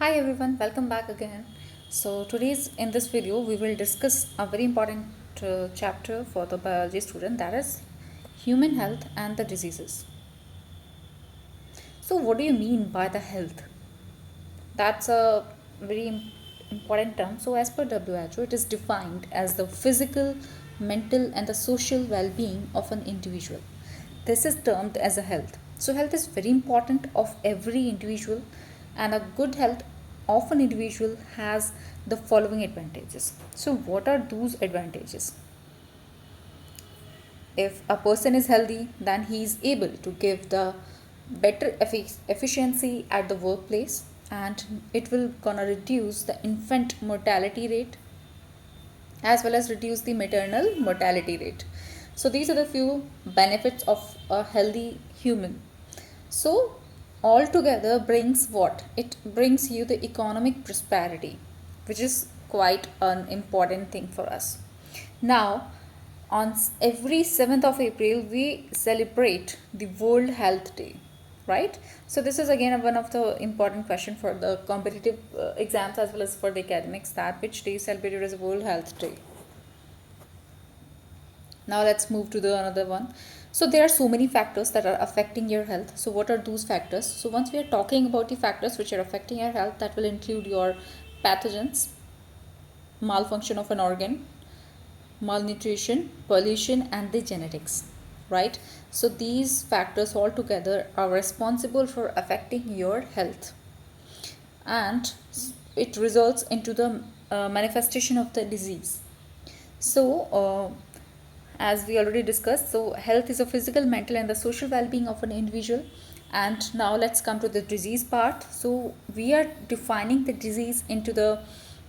Hi everyone, welcome back again. So today's in this video we will discuss a very important chapter for the biology student, that is human health and the diseases. So what do you mean by the health? That's a very important term. So as per WHO, it is defined as the physical, mental and the social well-being of an individual. This is termed as a health. So health is very important of every individual, and a good health of an individual has the following advantages. So what are those advantages? If a person is healthy, then he is able to give the better efficiency at the workplace, and it will gonna reduce the infant mortality rate as well as reduce the maternal mortality rate. So these are the few benefits of a healthy human. So altogether brings what? It brings you the economic prosperity, which is quite an important thing for us. Now, on every 7th of April, we celebrate the World Health Day, right? So this is again one of the important question for the competitive exams as well as for the academics, that which day is celebrated as World Health Day. Now let's move to the another one. So there are so many factors that are affecting your health. So what are those factors? So once we are talking about the factors which are affecting your health, that will include your pathogens, malfunction of an organ, malnutrition, pollution and the genetics, right? So these factors all together are responsible for affecting your health, and it results into the manifestation of the disease. So as we already discussed, so health is a physical, mental and the social well-being of an individual. And now let's come to the disease part. So we are defining the disease into the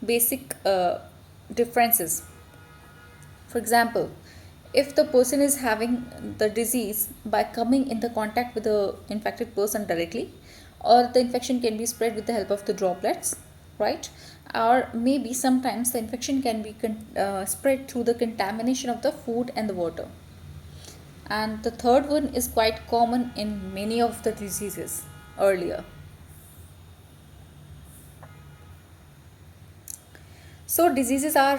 basic differences. For example, if the person is having the disease by coming in the contact with the infected person directly, or the infection can be spread with the help of the droplets, right? Or maybe sometimes the infection can be spread through the contamination of the food and the water. And the third one is quite common in many of the diseases earlier. So diseases are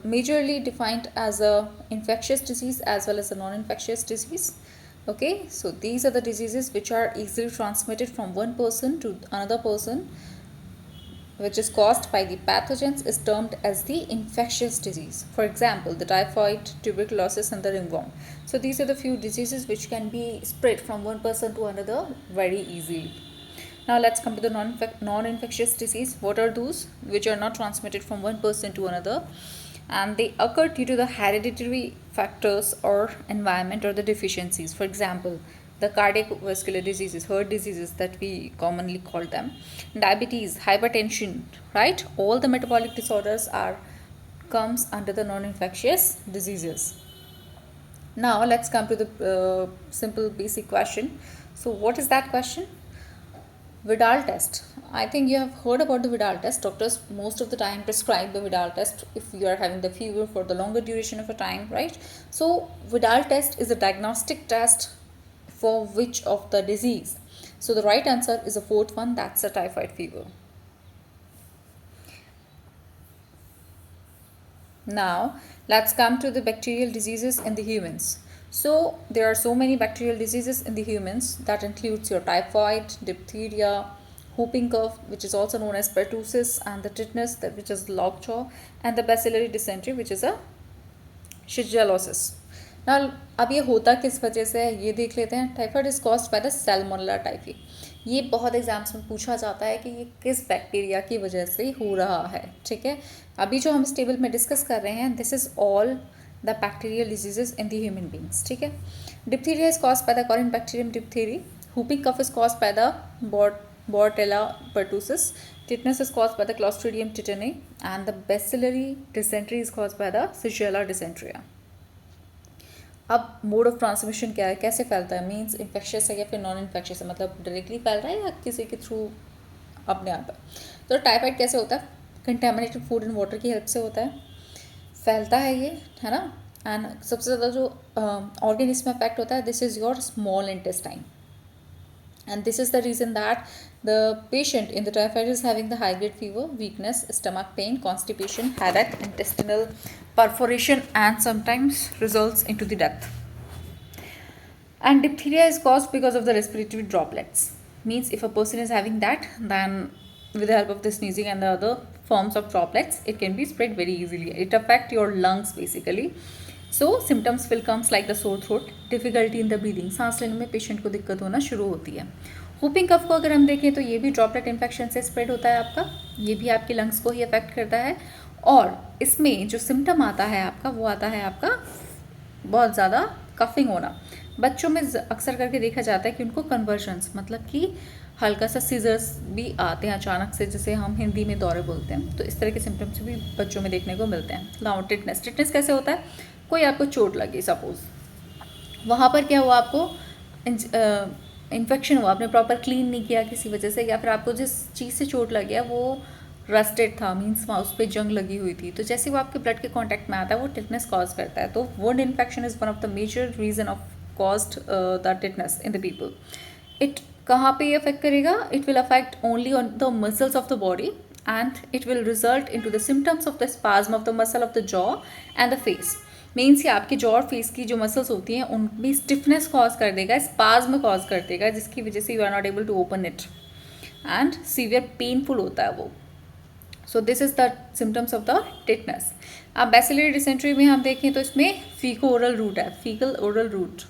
majorly defined as a infectious disease as well as a non-infectious disease. Okay, so these are the diseases which are easily transmitted from one person to another person, which is caused by the pathogens, is termed as the infectious disease. For example, the typhoid, tuberculosis and the ringworm. So these are the few diseases which can be spread from one person to another very easily. Now let's come to the non-infectious disease. What are those? Which are not transmitted from one person to another, and they occur due to the hereditary factors or environment or the deficiencies. For example, the cardiovascular diseases, heart diseases that we commonly call them, diabetes, hypertension, right? All the metabolic disorders are comes under the non-infectious diseases. Now let's come to the simple basic question. So what is that question? Vidal test. I think you have heard about the Vidal test. Doctors most of the time prescribe the Vidal test if you are having the fever for the longer duration of a time, right? So Vidal test is a diagnostic test for which of the disease. So the right answer is the fourth one, that's a typhoid fever. Now let's come to the bacterial diseases in the humans. So there are so many bacterial diseases in the humans, that includes your typhoid, diphtheria, whooping cough, which is also known as pertussis, and the tetanus, which is lockjaw, and the bacillary dysentery, which is a शिजलोसिस. ना अब ये होता किस वजह से है ये देख लेते हैं. Typhoid is caused by the Salmonella typhi. ये बहुत एग्जाम्स में पूछा जाता है कि ये किस बैक्टीरिया की वजह से हो रहा है. ठीक है, अभी जो हम इस टेबल में डिस्कस कर रहे हैं, this is all the bacterial diseases in the human beings. ठीक है, diphtheria is caused by the Corynebacterium diphtheriae. whooping cough is caused by the Bordetella pertussis. Tetanus is caused by the Clostridium tetani, and the bacillary dysentery is caused by the Shigella dysenteria. अब mode of transmission क्या है, कैसे फैलता है, means infectious है या फिर non infectious है, मतलब डायरेक्टली फैल रहा है या किसी के थ्रू अपने आप है. तो टाइफाइड कैसे होता है, कंटेमिनेटेड फूड एंड वाटर की हेल्प से होता है, फैलता है ये, है ना. एंड सबसे ज़्यादा जो ऑर्गन इसमें अफेक्ट होता है, this is your small intestine. and this is the reason that the patient in the typhoid is having the high grade fever, weakness, stomach pain, constipation, headache, intestinal perforation, and sometimes results into the death. And diphtheria is caused because of the respiratory droplets. Means if a person is having that, then with the help of the sneezing and the other forms of droplets, it can be spread very easily. It affects your lungs basically. So symptoms will comes like the sore throat, difficulty in the breathing, सांस लेने में patient को दिक्कत होना शुरू होती है. Whooping कफ को अगर हम देखें तो ये भी ड्रॉपलेट इन्फेक्शन से स्प्रेड होता है आपका, ये भी आपके लंग्स को ही अफेक्ट करता है. और इसमें जो सिम्टम आता है आपका वो आता है आपका बहुत ज़्यादा कफिंग होना. बच्चों में अक्सर करके देखा जाता है कि उनको कन्वर्जन्स मतलब कि हल्का सा सीजर्स भी आते हैं अचानक से, जैसे हम हिंदी में दौरे बोलते हैं. तो इस तरह के सिम्टम्स भी बच्चों में देखने को मिलते हैं. Now tetanus. टिटनेस कैसे होता है? कोई आपको चोट लगी सपोज, वहाँ पर क्या हुआ, आपको इन्फेक्शन हुआ, आपने प्रॉपर क्लीन नहीं किया किसी वजह से, या फिर आपको जिस चीज़ से चोट लग गया वो रस्टेड था, मीन्स वहाँ उस पर जंग लगी हुई थी, तो जैसे वो आपके ब्लड के कांटेक्ट में आता है वो टिटनेस कॉज करता है. तो wound infection is one of the major reason of caused the tetanus in the people. It कहाँ पे अफेक्ट करेगा? It will affect only on the muscles of the body and it will result into the symptoms of the spasm of the muscle of the jaw and the face. Means कि आपके jaw और face की जो muscles होती हैं उनमें stiffness cause कर देगा, स्पाज्म कॉज कर देगा, जिसकी वजह से you are not able to open it and severe painful होता है वो. So this is the symptoms of the tetanus. अब बैसिलरी डिसेंट्री में हम देखें तो इसमें फीको ओरल रूट है, faecal oral route.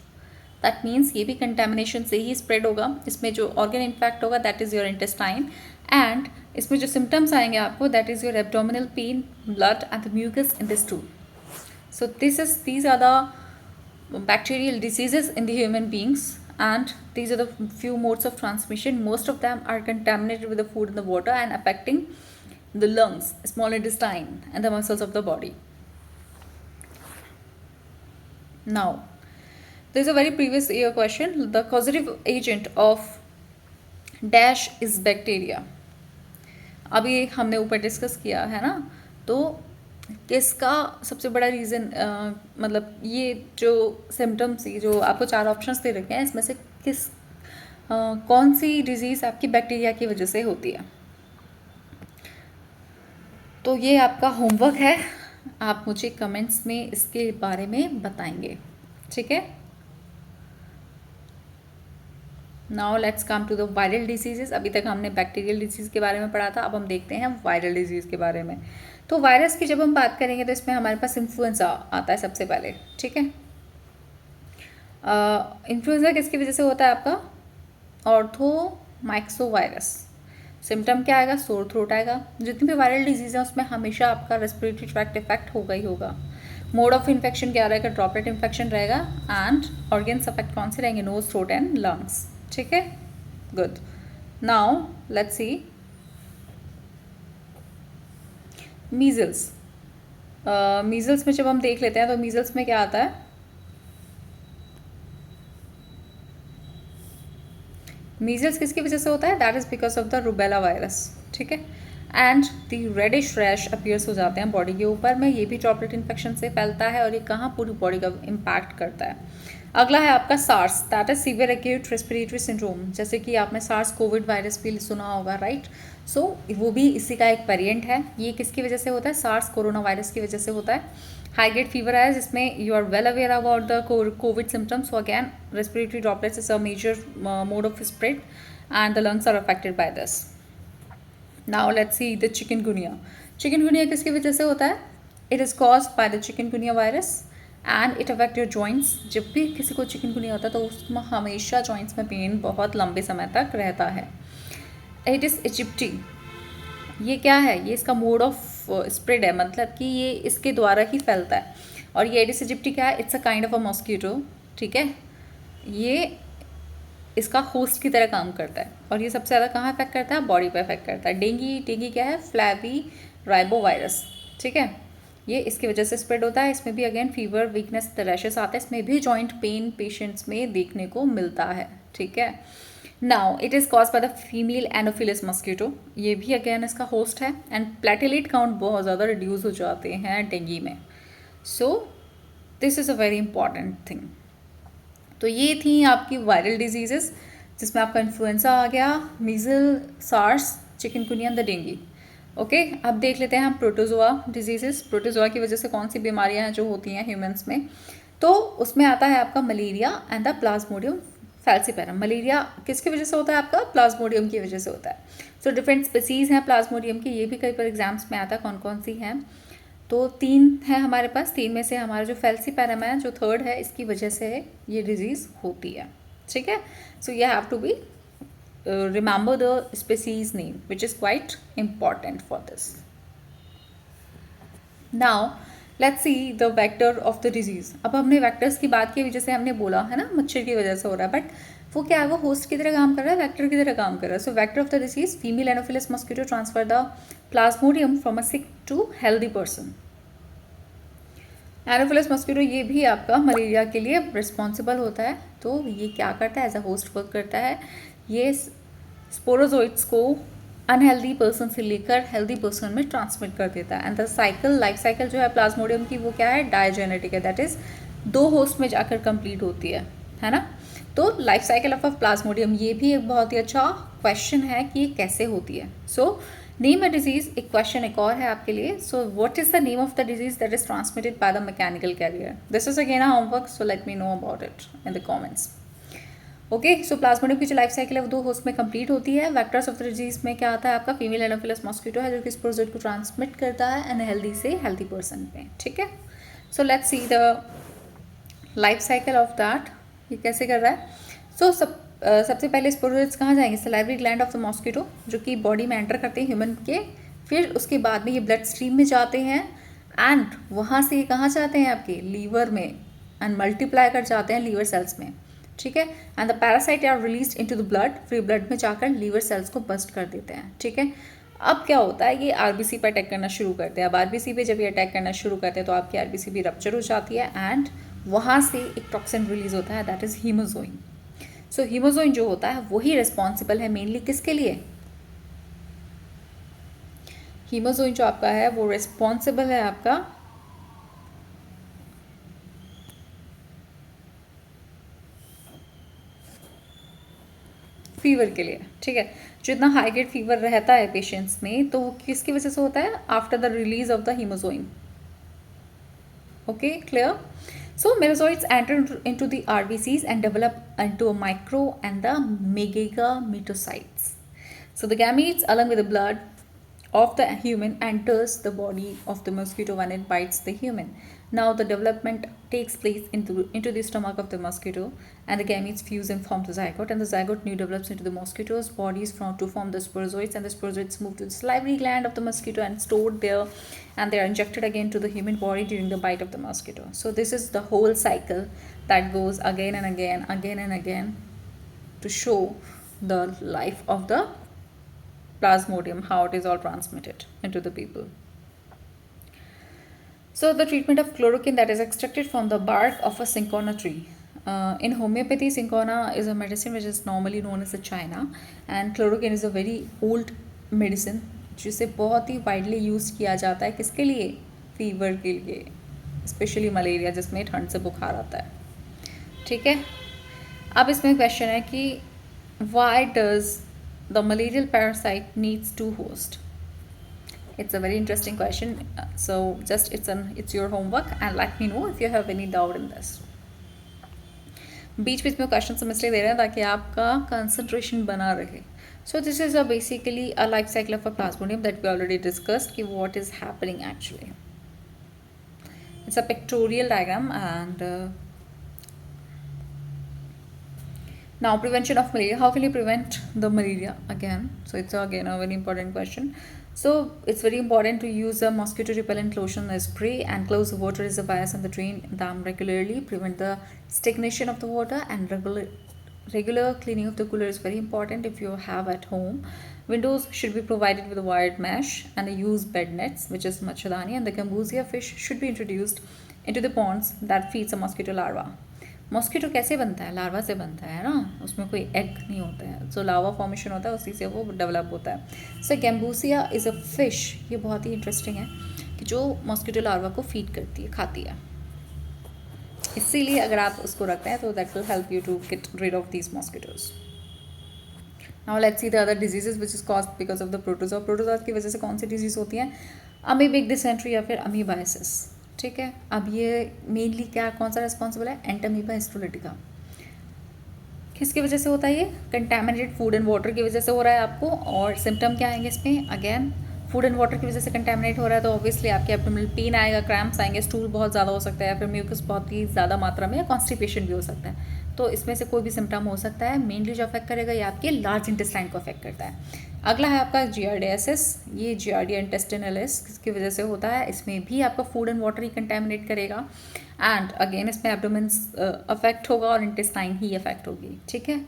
That means ये भी कंटेमिनेशन से ही स्प्रेड होगा. इसमें जो ऑर्गन इन्फेक्ट होगा that is your intestine, and इसमें जो सिम्टम्स आएंगे आपको that is your abdominal pain, blood and the mucus in the stool. So these are the bacterial diseases in the human beings, and these are the few modes of transmission. Most of them are contaminated with the food and the water and affecting the lungs, small intestine, and the muscles of the body. Now, there is a very previous year question. The causative agent of dash is bacteria. अभी हमने ऊपर discuss किया है ना, तो किसका सबसे बड़ा रीज़न, मतलब ये जो सिम्टम्स, ये जो आपको 4 ऑप्शंस दे रखे हैं, इसमें से कौन सी डिजीज़ आपकी बैक्टीरिया की वजह से होती है? तो ये आपका होमवर्क है, आप मुझे कमेंट्स में इसके बारे में बताएंगे, ठीक है. Now let's come to the viral diseases. अभी तक हमने बैक्टीरियल डिजीज़ के बारे में पढ़ा था, अब हम देखते हैं वायरल डिजीज़ के बारे में. तो वायरस की जब हम बात करेंगे तो इसमें हमारे पास इन्फ्लुएंजा आता है सबसे पहले, ठीक है. इन्फ्लुएंजा किसकी वजह से होता है आपका? ऑर्थोमाइक्सोवायरस. सिम्टम क्या आएगा? सोर थ्रोट आएगा. जितनी भी वायरल डिजीज़ है उसमें हमेशा आपका रेस्पिरेटरी ट्रैक्ट इफेक्ट होगा ही होगा. मोड ऑफ इन्फेक्शन क्या रहेगा? ड्रॉपलेट इन्फेक्शन रहेगा. एंड ऑर्गन्स अफेक्ट कौन से रहेंगे? नोज, थ्रोट एंड लंग्स, ठीक है. Good. Now let's C measles. Measles में जब हम देख लेते हैं तो मीजल्स में क्या आता है? मीजल्स किसकी वजह से होता है? That is because of the rubella virus, ठीक है. And the reddish rash appears हो जाते हैं बॉडी के ऊपर में. ये भी ड्रॉपलेट इन्फेक्शन से फैलता है और ये कहाँ पूरी बॉडी का इम्पैक्ट करता है. अगला है आपका SARS, that is severe acute respiratory syndrome. जैसे कि आपने सार्स कोविड वायरस भी सुना होगा, राइट. सो वो भी इसी का एक वेरिएंट है. ये किसकी वजह से होता है? सार्स कोरोना वायरस की वजह से होता है. हाई ग्रेड फीवर है जिसमें you are well aware about the COVID symptoms. So again respiratory droplets is a major mode of spread and the lungs are affected by this. Now let's see the chikungunya. Chikungunya किसकी वजह से होता है? It is caused by the chikungunya virus and it affect your joints. जब भी किसी को chikungunya होता है तो उसमें हमेशा जॉइंट्स में पेन बहुत लंबे समय तक रहता है. एडिस इजिप्टी, ये क्या है? ये इसका मोड ऑफ स्प्रेड है, मतलब कि ये इसके द्वारा ही फैलता है. और ये एडिस इजिप्टी क्या है? It's a kind of a mosquito, ठीक है. ये इसका होस्ट की तरह काम करता है और ये सबसे ज़्यादा कहाँ इफेक्ट करता है? बॉडी पे इफेक्ट करता है. डेंगी क्या है? फ्लैवी राइबो वायरस, ठीक है. ये इसकी वजह से स्प्रेड होता है. इसमें भी अगेन फीवर, वीकनेस, रैशेस आता है. इसमें भी जॉइंट पेन पेशेंट्स में देखने को मिलता है, ठीक है. Now it is cause by the female Anopheles mosquito. ये भी अगेन इसका होस्ट है. एंड प्लेटेलेट काउंट बहुत ज़्यादा रिड्यूस हो जाते हैं डेंगी में. So this is a very important thing. तो ये थी आपकी वायरल डिजीजेस. जिसमें आपका इन्फ्लुएंजा आ गया, measles, SARS, chikungunya, the dengue. Okay, अब देख लेते हैं हम प्रोटोजोआ डिजीजेस। प्रोटोजोआ की वजह से कौन सी बीमारियां हैं जो होती हैं ह्यूमंस में, तो उसमें आता है आपका malaria and the Plasmodium falciparum. Malaria किसकी वजह से होता है? आपका प्लाज्मोडियम की वजह से होता है। सो डिफरेंट स्पीसीज हैं प्लाज्मोडियम की, ये भी कई बार एग्जाम्स में आता है कौन कौन सी हैं। तो 3 है हमारे पास, 3 में से हमारा जो फैल्सीपेरम है जो थर्ड है, इसकी वजह से ये डिजीज़ होती है। ठीक है, so you have to be remember the species name which is quite important for this. Now let's see the vector of the disease. अब हमने vectors की बात की, जैसे हमने बोला है ना मच्छर की वजह से हो रहा है, बट वो क्या है, वो होस्ट की तरह काम कर रहा है, वेक्टर की तरह काम कर रहा है। So vector of the disease, female anopheles mosquito transfer the plasmodium from a sick to healthy person. Anopheles mosquito ये भी आपका मलेरिया के लिए रिस्पॉन्सिबल होता है। तो ये क्या करता है, एज अ होस्ट वर्क करता है। ये स्पोरोजोइट्स को अनहेल्दी पर्सन से लेकर हेल्दी पर्सन में ट्रांसमिट कर देता है। And the cycle, life cycle जो है प्लाज्मोडियम की, वो क्या है, डायजेनेटिक है, दैट इज 2 होस्ट में जाकर कंप्लीट होती है ना। तो लाइफ साइकिल ऑफ प्लाज्मोडियम, ये भी एक बहुत ही अच्छा क्वेश्चन है कि ये कैसे होती है। सो नेम अ डिजीज, एक क्वेश्चन एक और है आपके लिए। So what is the name of the disease that is transmitted by the mechanical carrier? This is again a homework, so let me know about it in the comments. Okay, so plasmodium की जो life cycle है वो 2 host में complete होती है। Vectors of the disease में क्या आता है आपका, फीमेल एनोफिलस मॉस्किटो है जो कि स्पोरोजोइट को ट्रांसमिट करता है अनहेल्दी से हेल्दी पर्सन में। ठीक है, so let's see the life cycle of that, ये कैसे कर रहा है। सो सबसे पहले स्पोरोजोइट्स कहाँ जाएंगे, salivary gland of the mosquito जो कि बॉडी में एंटर करते हैं ह्यूमन के, फिर उसके बाद में ये ब्लड स्ट्रीम में जाते हैं एंड वहाँ से ये कहाँ जाते हैं आपके लीवर में एंड मल्टीप्लाई कर जाते हैं लीवर सेल्स में। ठीक है, and the parasite are released into the blood, फिर ब्लड में जाकर लीवर सेल्स को बस्ट कर देते हैं। ठीक है, अब क्या होता है, ये आरबीसी पर अटैक करना शुरू करते हैं। अब आरबीसी पे जब ये अटैक करना शुरू करते हैं तो आपकी आरबीसी भी रप्चर हो जाती है एंड वहाँ से एक टॉक्सिन रिलीज होता है, that is hemozoin. So hemozoin जो होता है वही रिस्पॉन्सिबल है मेनली किसके लिए, हीमोजोइन जो आपका है वो रिस्पॉन्सिबल है आपका फीवर के लिए। ठीक है, जो इतना हाई ग्रेड फीवर रहता है पेशेंट्स में, तो वो किसकी वजह से होता है, after the release of the hemozoin. Okay, clear. So mesozoites enter into the RBCs and develop into a micro and the megagametocytes. So the gametes along with the blood of the human enters the body of the mosquito when it bites the human. Now the development takes place into the stomach of the mosquito and the gametes fuse and form the zygote, and the zygote new develops into the mosquito's bodies to form the sporozoites, and the sporozoites move to the salivary gland of the mosquito and stored there, and they are injected again to the human body during the bite of the mosquito. So this is the whole cycle that goes again and again to show the life of the plasmodium, how it is all transmitted into the people. So the treatment of chloroquine that is extracted from the bark of a cinchona tree. In homeopathy, cinchona is a medicine which is normally known as the China, and chloroquine is a very old medicine जिसे बहुत ही widely use किया जाता है किसके लिए, fever के लिए, specially malaria जिसमें ठंड से बुखार आता है। ठीक है, अब इसमें क्वेश्चन है कि why does the malarial parasite needs 2 hosts? It's a very interesting question. So just it's your homework and let me know if you have any doubt in this. बीच बीच में क्वेश्चन समझते दे रहे हैं ताकि आपका कंसंट्रेशन बना रहे. So this is basically a life cycle of a plasmodium that we already discussed कि what is happening actually. It's a pictorial diagram and now prevention of malaria. How can you prevent the malaria again? So it's again a very important question. So it's very important to use a mosquito repellent lotion spray and close the water reservoirs and the drain them regularly. Prevent the stagnation of the water, and regular cleaning of the cooler is very important if you have at home. Windows should be provided with a wired mesh and use bed nets, which is machadani, and the gambusia fish should be introduced into the ponds that feeds a mosquito larva. Mosquito कैसे बनता है, larva से बनता है ना, उसमें कोई egg नहीं होता है, सो लार्वा फॉर्मेशन होता है, उसी से वो डेवलप होता है। सो गैम्बूसिया इज़ अ फिश, ये बहुत ही इंटरेस्टिंग है कि जो मॉस्किटो लार्वा को फीड करती है, खाती है, इसीलिए अगर आप उसको रखते हैं तो that will help you to get rid of these mosquitoes. Now let's see the other diseases which is caused because of the protozoa. Protozoa की वजह से कौन सी डिजीज होती है? अमीबिक डिसेंट्री या फिर अमीबाइसिस। ठीक है, अब ये मेनली क्या कौन सा रिस्पॉन्सिबल है? Entamoeba histolytica. किसकी वजह से होता है ये? कंटेमिनेटेड फूड एंड वाटर की वजह से हो रहा है आपको। और सिम्टम क्या आएंगे इसमें? अगेन फूड एंड वाटर की वजह से कंटेमिनेट हो रहा है तो ऑब्वियसली आपके एब्डोमिनल पेन आएगा, क्रैम्प्स आएंगे, स्टूल बहुत ज़्यादा हो सकता है, या फिर म्यूकस बहुत ही ज़्यादा मात्रा में, या कॉन्स्टिपेशन भी हो सकता है। तो इसमें से कोई भी सिम्टम हो सकता है। मेनली जो अफेक्ट करेगा ये आपके लार्ज इंटेस्टाइन को अफेक्ट करता है। अगला है आपका जियार्डियासिस। ये जियार्डिया इंटेस्टिनलिस की वजह से होता है। इसमें भी आपका food and water he contaminate करेगा एंड अगेन इसमें एब्डोमेन अफेक्ट होगा और इंटेस्टाइन ही अफेक्ट होगी। ठीक है,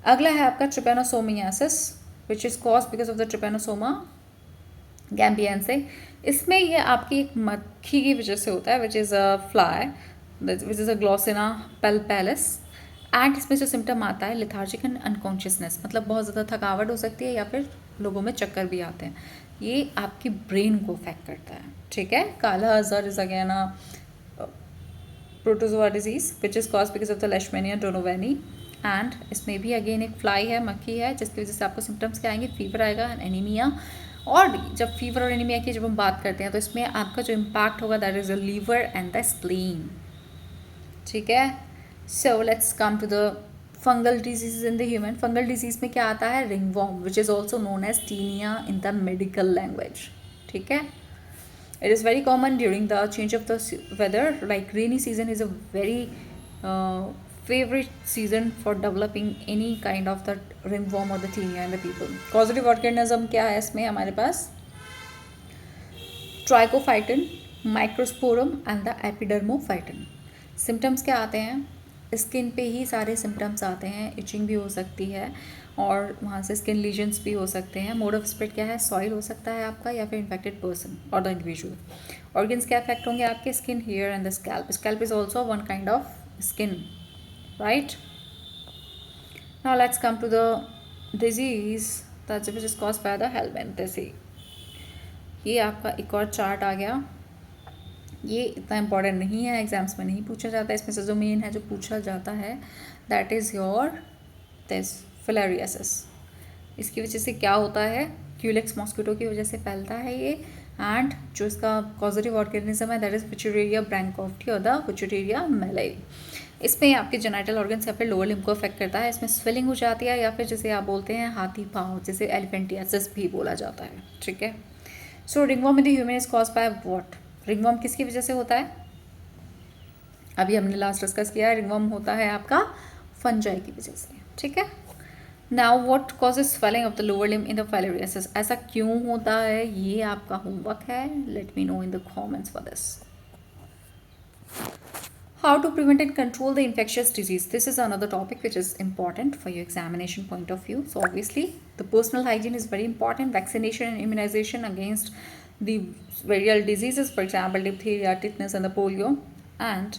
अगला है आपका trypanosomiasis which is cause because of the trypanosoma gambiense. इसमें ये आपकी एक मक्खी की वजह से होता है which is a fly which is a glossina palpalis. And इसमें जो सिम्टम आता है लिथार्जिक एंड अनकॉन्शियसनेस, मतलब बहुत ज़्यादा थकावट हो सकती है या फिर लोगों में चक्कर भी आते हैं। ये आपकी ब्रेन को अफेक्ट करता है। ठीक है, kala azar is again a protozoa disease which is cause because of the leishmania donovani. And इसमें भी अगेन एक फ्लाई है, मक्खी है, जिसकी वजह से आपको सिम्टम्स क्या आएंगे? फीवर आएगा एंड एनीमिया। और जब फीवर और एनीमिया की जब हम बात करते हैं तो इसमें आपका जो इम्पैक्ट होगा that is the liver and the spleen. ठीक है, so let's come to the fungal disease in the human. Fungal disease में क्या आता है? Ringworm which is also known as tinea in the medical language. ठीक है, it is very common during the change of the weather, like rainy season is a very favorite season for developing any kind of the ringworm or the tinea in the people. Causative organism क्या है इसमें हमारे पास? ट्राइकोफाइटिन, microsporum and the एपिडर्मोफाइटिन। Symptoms क्या आते हैं? Skin पे ही सारे symptoms आते हैं, इचिंग भी हो सकती है और वहाँ से स्किन लीजन्स भी हो सकते हैं। मोड ऑफ स्प्रेड क्या है? सॉइल हो सकता है आपका या फिर इन्फेक्टेड पर्सन और द इंडिविजुअल। ऑर्गन्स क्या अफेक्ट होंगे आपके? Skin, hair and the scalp. Scalp is also one kind of skin, right? Now let's come to the disease that which is caused by the helminths. ये आपका एक और chart आ गया। ये इतना इम्पॉर्टेंट नहीं है, एग्जाम्स में नहीं पूछा जाता है। इसमें से जो मेन है जो पूछा जाता है that is your this filariasis. इसकी वजह से क्या होता है? क्यूलेक्स मॉस्किटो की वजह से फैलता है ये। एंड जो इसका कॉजेटिव ऑर्गेनिज्म है दैट इज विचुरेरिया ब्रैंकोफ्टी और द विचुरेरिया मेलाई। इसमें आपके जेनाइटल ऑर्गन्स या फिर लोअर लिम्ब को अफेक्ट करता है। इसमें स्वेलिंग हो जाती है या फिर जैसे आप बोलते हैं हाथी पाँव, जैसे एलिफेंटियासिस भी बोला जाता है। ठीक है, so ringworm in the human is caused by what? Ringworm किसकी वजह से होता है? अभी हमने लास्ट डिस्कस किया है, रिंगवॉर्म होता है आपका फंजाई की वजह से। ठीक है, now what causes swelling of the lower limb in the filariasis? ऐसा क्यों होता है? ये आपका होमवर्क है, late me no in the comments for this. How to prevent and control the infectious disease? This is another topic which is important for your examination point of view. So obviously the personal hygiene is very important. Vaccination and immunization against the viral diseases, for example diphtheria, tetanus and the polio, and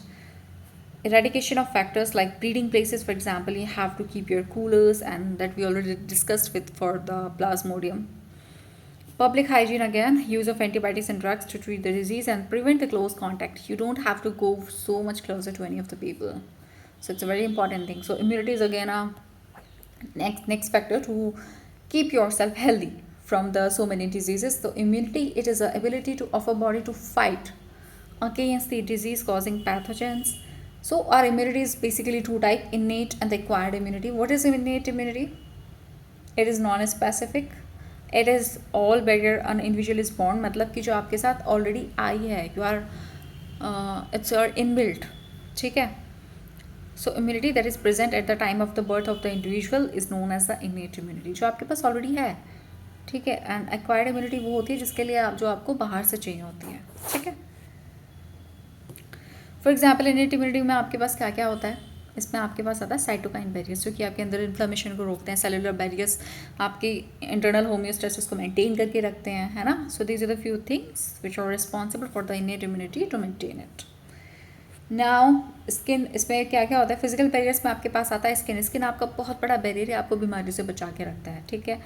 eradication of factors like breeding places. For example, you have to keep your coolers, and that we already discussed with for the plasmodium. Public hygiene again, use of antibiotics and drugs to treat the disease and prevent the close contact. You don't have to go so much closer to any of the people. So it's a very important thing. So immunity is again a next factor to keep yourself healthy from the so many diseases. So immunity, it is the ability of a body to fight against the disease causing pathogens. So our immunity is basically two type, innate and the acquired immunity. What is innate immunity? It is non-specific. It is all barrier an individual is born, मतलब कि जो आपके साथ already आई है, you are it's your inbuilt. ठीक है, so immunity that is present at the time of the birth of the individual is known as the innate immunity, जो आपके पास ऑलरेडी है। ठीक है, एंड एक्वायर्ड इम्यूनिटी वो होती है जिसके लिए आप जो आपको बाहर से चाहिए होती है। ठीक है, फॉर एग्जाम्पल इनेट इम्यूनिटी में आपके पास क्या क्या होता है? इसमें आपके पास आता है साइटोकाइन बैरियर्स, जो कि आपके अंदर इन्फ्लेमेशन को रोकते हैं। सेलुलर बैरियर्स आपकी इंटरनल होम्योस्टेसिस को मेंटेन करके रखते हैं, है ना। So these are the few things which are responsible for the innate immunity to maintain it. Now skin, इसमें क्या क्या होता है? फिजिकल बैरियर्स में आपके पास आता है स्किन। स्किन आपका बहुत बड़ा बैरियर है, आपको बीमारी से बचा के रखता है। ठीक है,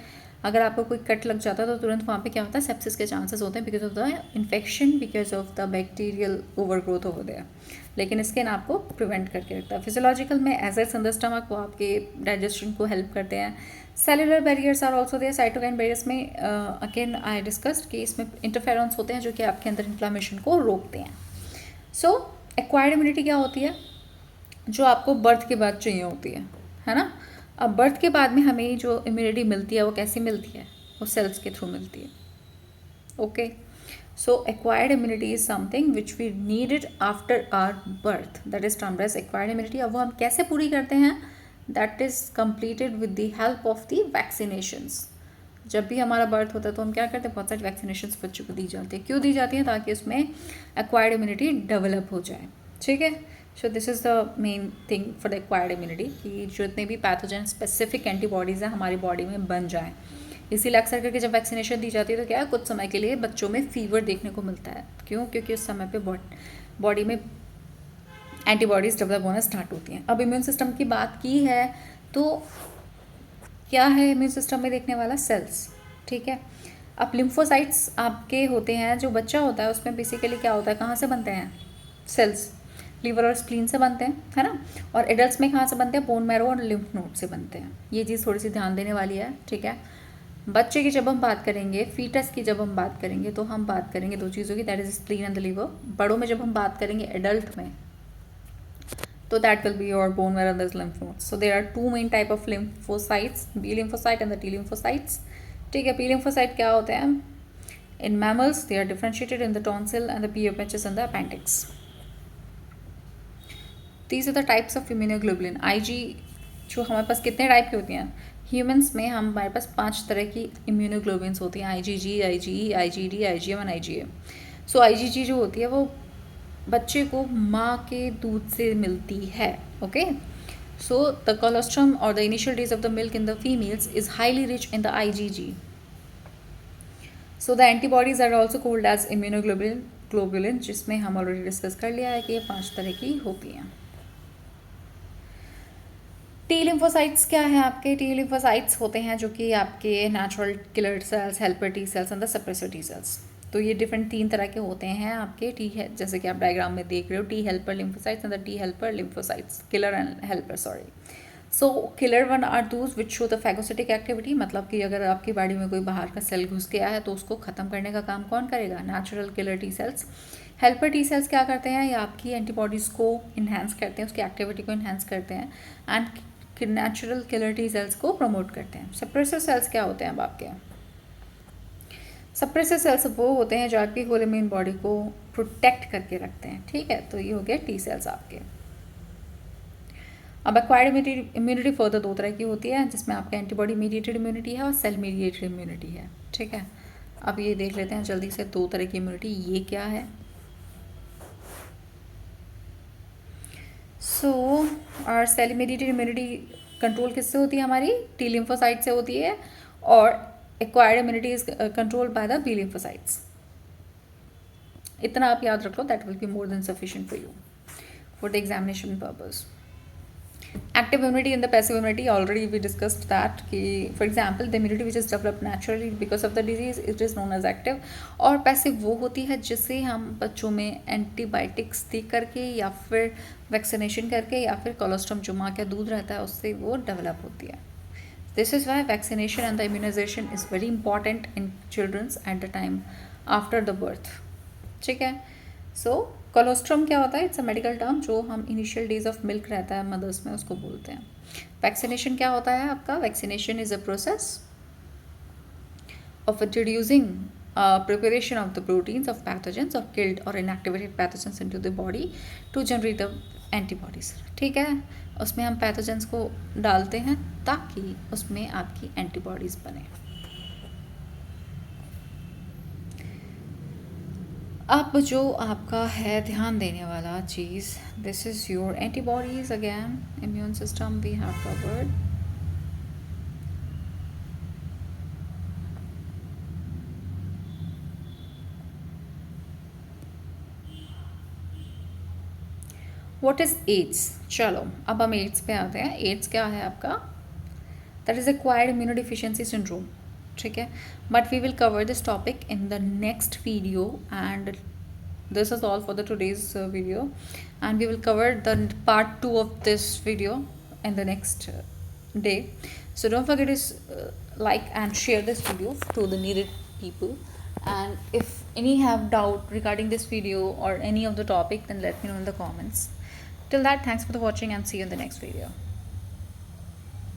अगर आपको कोई कट लग जाता है तो तुरंत वहाँ पे क्या होता है? सेप्सिस के चांसेस होते हैं because of the infection, because of the bacterial overgrowth over there. लेकिन स्किन आपको प्रिवेंट करके रखता है। फिजियोलॉजिकल में एसिड्स इन द स्टमक वो आपके डाइजेशन को हेल्प करते हैं। Cellular barriers are also there, cytokine barriers में अगेन आई डिस्कस्ड कि इसमें इंटरफेरॉन्स होते हैं जो कि आपके अंदर इन्फ्लामेशन को रोकते हैं. सो एक्वायर्ड इम्यूनिटी क्या होती है, जो आपको बर्थ के बाद चाहिए होती है ना. अब बर्थ के बाद में हमें जो इम्यूनिटी मिलती है वो कैसे मिलती है, वो सेल्स के थ्रू मिलती है. Okay, so acquired immunity is something which we needed after our birth, that is termed as acquired immunity. अब वो हम कैसे पूरी करते हैं, that is completed with the help of the vaccinations. जब भी हमारा बर्थ होता है तो हम क्या करते हैं, बहुत सारी वैक्सीनेशंस बच्चों को दी जाती है. क्यों दी जाती है, ताकि उसमें एक्वायर्ड इम्यूनिटी डेवलप हो जाए. ठीक है, so this is the main thing for the acquired immunity, कि जितने भी पैथोजन स्पेसिफिक एंटीबॉडीज़ हैं हमारी बॉडी में बन जाएँ. इसीलिए अक्सर करके जब वैक्सीनेशन दी जाती है तो क्या है, कुछ समय के लिए बच्चों में फीवर देखने को मिलता है. क्यों, क्योंकि उस समय पे बॉडी में एंटीबॉडीज़ डेवलप होना स्टार्ट होती हैं. अब इम्यून सिस्टम की बात की है तो क्या है इम्यून सिस्टम में देखने वाला, सेल्स. ठीक है, अब लिम्फोसाइट्स आपके होते हैं, जो बच्चा होता है उसमें बेसिकली क्या होता है, कहाँ से बनते हैं सेल्स, लीवर और स्प्लीन से बनते हैं, है ना. और एडल्ट्स में कहाँ से बनते हैं, बोन मैरो और लिम्फ नोड से बनते हैं. ये चीज़ थोड़ी सी ध्यान देने वाली है. ठीक है, बच्चे की जब हम बात करेंगे, फीटस की जब हम बात करेंगे, तो हम बात करेंगे दो चीज़ों की, that is spleen and the liver. बड़ों में जब हम बात करेंगे एडल्ट में, so that will be your bone marrow and the lymph nodes. So there are two main type of lymphocytes, B lymphocyte and the T lymphocytes. ठीक है, P lymphocyte क्या होते हैं, in mammals they are differentiated in the tonsil and the pH patches and the appendix. These are the types of immunoglobulin. IG जो हमारे पास कितने type की होती हैं, ह्यूमंस में हमारे पास 5 तरह की इम्यूनोग्लोबिन्स होती हैं, IgG, IgE, IgD, IgM and IgA. So IgG जो होती है वो बच्चे को माँ के दूध से मिलती है. ओके, सो द कोलोस्ट्रम और the initial days of the milk in the females is highly rich in the IgG. So the antibodies are also called as immunoglobulin, जिसमें हम ऑलरेडी डिस्कस कर लिया है कि ये 5 तरह की होती हैं. टी लिम्फोसाइट्स क्या है आपके, टी लिम्फोसाइट्स होते हैं जो कि आपके natural killer cells, helper T cells and the suppressor T cells. तो ये डिफरेंट 3 तरह के होते हैं आपके टी है, जैसे कि आप डायग्राम में देख रहे हो, T helper lymphocytes and the T helper lymphocytes, killer and helper sorry. So killer one are those which show the phagocytic activity, मतलब कि अगर आपकी बॉडी में कोई बाहर का सेल घुस गया है तो उसको ख़त्म करने का काम कौन करेगा, natural killer T cells. Helper T cells क्या करते हैं, ये आपकी एंटीबॉडीज़ को इन्हेंस करते हैं, उसकी एक्टिविटी को इन्हेंस करते हैं and natural killer T cells को प्रमोट करते हैं. सप्रेसर सेल्स क्या होते हैं अब आपके, सप्रेसर सेल्स वो होते हैं जो आपकी होल इम्यून बॉडी को प्रोटेक्ट करके रखते हैं. ठीक है, तो ये हो गया टी सेल्स आपके. अब एक्वायर्ड इम्यूनिटी फर्दर 2 तरह की होती है, जिसमें आपका एंटीबॉडी मीडिएटेड इम्यूनिटी है और सेल मीडिएटेड इम्यूनिटी है. ठीक है, अब ये देख लेते हैं जल्दी से 2 तरह की इम्यूनिटी ये क्या है. सो और सेल मीडिएटेड इम्यूनिटी कंट्रोल किससे होती है, हमारी टी लिम्फोसाइट से होती है, और acquired immunity is controlled by the B lymphocytes. इतना आप याद रख लो, that will be more than sufficient for you for the examination purpose. Active immunity and the passive immunity, already we discussed that कि for example the immunity which is developed naturally because of the disease it is known as active, और passive वो होती है जिसे हम बच्चों में antibiotics दे करके या फिर वैक्सीनेशन करके या फिर कोलोस्ट्रम जो माँ का दूध रहता है उससे वो डेवलप होती है. This is why vaccination and the immunization is very important in children's at the time after the birth. ठीक है, सो कोलोस्ट्रम क्या होता है, इट्स अ मेडिकल टर्म, जो हम इनिशियल डेज ऑफ मिल्क रहता है मदर्स में उसको बोलते हैं. वैक्सीनेशन क्या होता है आपका, vaccination is a process of introducing preparation of the proteins of pathogens or killed or inactivated pathogens into the body to generate the antibodies. ठीक है, उसमें हम पैथोजेंस को डालते हैं ताकि उसमें आपकी एंटीबॉडीज़ बने. अब जो आपका है ध्यान देने वाला चीज़, this is your antibodies again, immune system we have covered. What is AIDS, चलो अब हम एड्स पे आते हैं. एड्स क्या है आपका, that is acquired immunodeficiency syndrome. ठीक है, but we will cover this topic in the next video and this is all for the today's video, and we will cover the part 2 of this video in the next day. So don't forget to like and share this video to the needed people. And if any have doubt regarding this video or any of the topic, then let me know in the comments. Till that, thanks for the watching and see you in the next video.